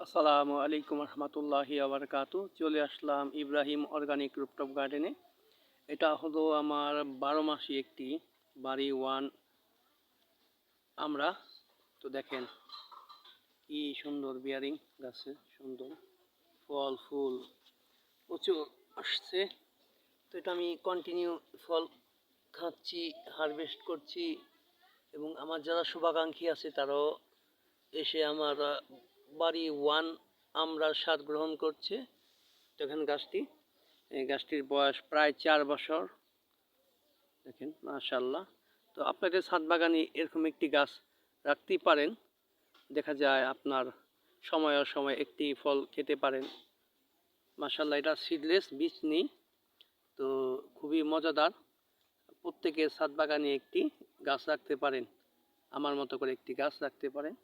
আসসালামু আলাইকুম রহমতুল্লাহি আবরকাতু। চলে আসলাম ইব্রাহিম অর্গানিক রুফটপ গার্ডেনে। এটা হলো আমার 12 মাসি একটি বাড়ি ওয়ান আমরা। তো দেখেন কি সুন্দর বিয়ারিং গাছে, সুন্দর ফল ফুল প্রচুর আসছে। তো এটা আমি কন্টিনিউ ফল খাচ্ছি, হারভেস্ট করছি, এবং আমার যারা শুভাকাঙ্ক্ষী আছে তারাও এসে আমার বাড়ি ওয়ান আমরার স্বাদ গ্রহণ করছে। দেখেন গাছটি, এই গাছটির বয়স প্রায় 4 বছর। দেখেন মাশাআল্লাহ। তো আপনাদের ছাদ বাগানে এরকম একটি গাছ রাখতেই পারেন, দেখা যায় আপনার সময় সময় একটি ফল খেতে পারেন। মাশাআল্লাহ, এটা সিডলেস, বীজ নেই, তো খুবই মজাদার। প্রত্যেকের ছাদ বাগানে একটি গাছ রাখতে পারেন, আমার মতো করে একটি গাছ রাখতে পারেন।